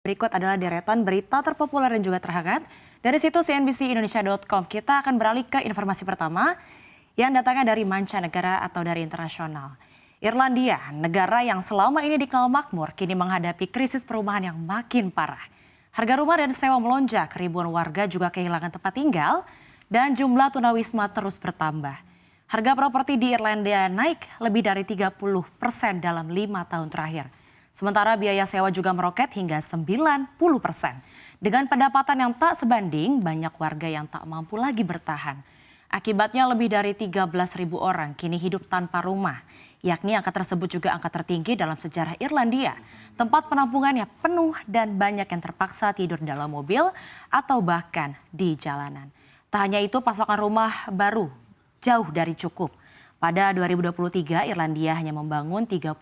Berikut adalah deretan berita terpopuler dan juga terhangat dari situs cnbcindonesia.com. Kita akan beralih ke informasi pertama yang datangnya dari mancanegara atau dari internasional. Irlandia, negara yang selama ini dikenal makmur, kini menghadapi krisis perumahan yang makin parah. Harga rumah dan sewa melonjak, ribuan warga juga kehilangan tempat tinggal, dan jumlah tunawisma terus bertambah. Harga properti di Irlandia naik lebih dari 30% dalam 5 tahun terakhir. Sementara biaya sewa juga meroket hingga 90%. Dengan pendapatan yang tak sebanding, banyak warga yang tak mampu lagi bertahan. Akibatnya lebih dari 13.000 orang kini hidup tanpa rumah. Yakni angka tersebut juga angka tertinggi dalam sejarah Irlandia. Tempat penampungannya penuh dan banyak yang terpaksa tidur dalam mobil atau bahkan di jalanan. Tak hanya itu, pasokan rumah baru jauh dari cukup. Pada 2023, Irlandia hanya membangun 32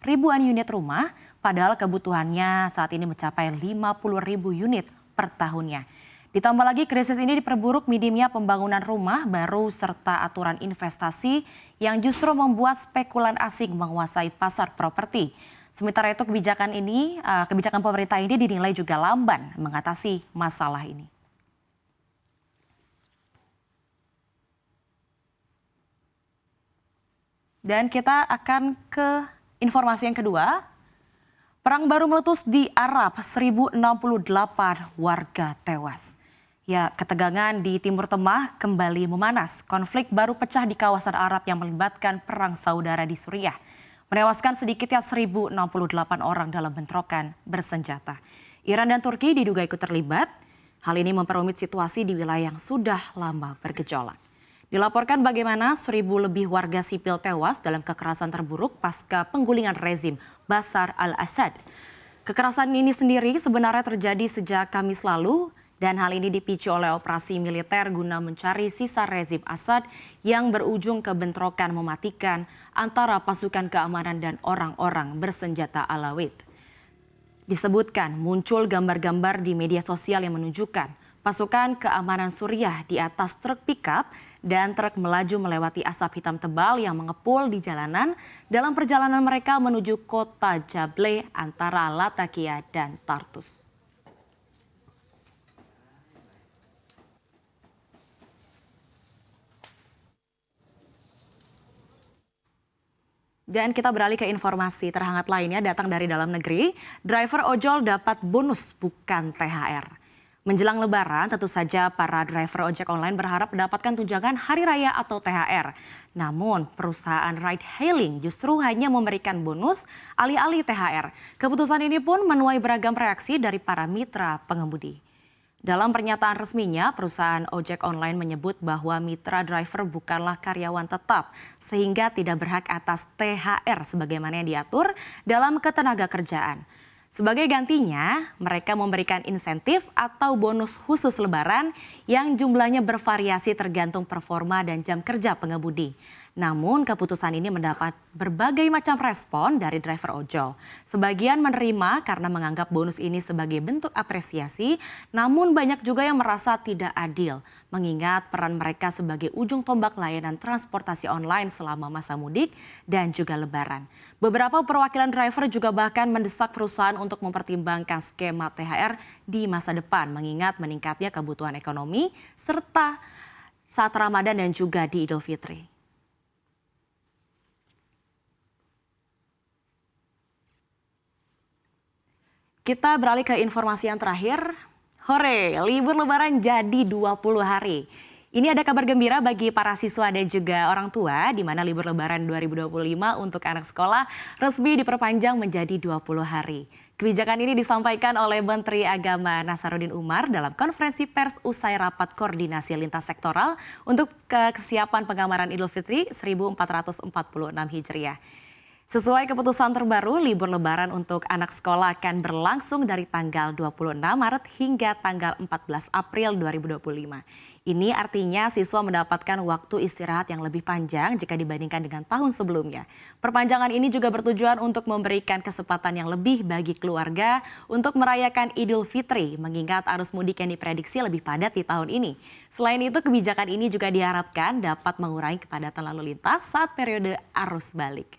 ribuan unit rumah, padahal kebutuhannya saat ini mencapai 50.000 unit per tahunnya. Ditambah lagi krisis ini diperburuk minimnya pembangunan rumah baru serta aturan investasi yang justru membuat spekulan asing menguasai pasar properti. Sementara itu kebijakan pemerintah ini dinilai juga lamban mengatasi masalah ini. Dan kita akan ke informasi yang kedua. Perang baru meletus di Arab, 1068 warga tewas. Ya, ketegangan di Timur Tengah kembali memanas. Konflik baru pecah di kawasan Arab yang melibatkan perang saudara di Suriah. Menewaskan sedikitnya 1068 orang dalam bentrokan bersenjata. Iran dan Turki diduga ikut terlibat. Hal ini memperumit situasi di wilayah yang sudah lama bergejolak. Dilaporkan bagaimana 1.000 lebih warga sipil tewas dalam kekerasan terburuk pasca penggulingan rezim Bashar al-Assad. Kekerasan ini sendiri sebenarnya terjadi sejak Kamis lalu dan hal ini dipicu oleh operasi militer guna mencari sisa rezim Assad yang berujung ke bentrokan mematikan antara pasukan keamanan dan orang-orang bersenjata Alawid. Disebutkan muncul gambar-gambar di media sosial yang menunjukkan pasukan keamanan Suriah di atas truk pickup dan truk melaju melewati asap hitam tebal yang mengepul di jalanan dalam perjalanan mereka menuju kota Jable antara Latakia dan Tartus. Dan kita beralih ke informasi terhangat lainnya datang dari dalam negeri. Driver ojol dapat bonus bukan THR. Menjelang Lebaran, tentu saja para driver ojek online berharap mendapatkan tunjangan hari raya atau THR. Namun, perusahaan ride hailing justru hanya memberikan bonus alih-alih THR. Keputusan ini pun menuai beragam reaksi dari para mitra pengemudi. Dalam pernyataan resminya, perusahaan ojek online menyebut bahwa mitra driver bukanlah karyawan tetap, sehingga tidak berhak atas THR sebagaimana yang diatur dalam ketenagakerjaan. Sebagai gantinya, mereka memberikan insentif atau bonus khusus Lebaran yang jumlahnya bervariasi tergantung performa dan jam kerja pengemudi. Namun keputusan ini mendapat berbagai macam respon dari driver ojol. Sebagian menerima karena menganggap bonus ini sebagai bentuk apresiasi, namun banyak juga yang merasa tidak adil, mengingat peran mereka sebagai ujung tombak layanan transportasi online selama masa mudik dan juga Lebaran. Beberapa perwakilan driver juga bahkan mendesak perusahaan untuk mempertimbangkan skema THR di masa depan, mengingat meningkatnya kebutuhan ekonomi serta saat Ramadan dan juga di Idul Fitri. Kita beralih ke informasi yang terakhir. Hore, libur Lebaran jadi 20 hari. Ini ada kabar gembira bagi para siswa dan juga orang tua, di mana libur Lebaran 2025 untuk anak sekolah resmi diperpanjang menjadi 20 hari. Kebijakan ini disampaikan oleh Menteri Agama Nasaruddin Umar dalam konferensi pers usai rapat koordinasi lintas sektoral untuk kesiapan pengamaran Idul Fitri 1446 Hijriah. Sesuai keputusan terbaru, libur Lebaran untuk anak sekolah akan berlangsung dari tanggal 26 Maret hingga tanggal 14 April 2025. Ini artinya siswa mendapatkan waktu istirahat yang lebih panjang jika dibandingkan dengan tahun sebelumnya. Perpanjangan ini juga bertujuan untuk memberikan kesempatan yang lebih bagi keluarga untuk merayakan Idul Fitri, mengingat arus mudik yang diprediksi lebih padat di tahun ini. Selain itu, kebijakan ini juga diharapkan dapat mengurangi kepadatan lalu lintas saat periode arus balik.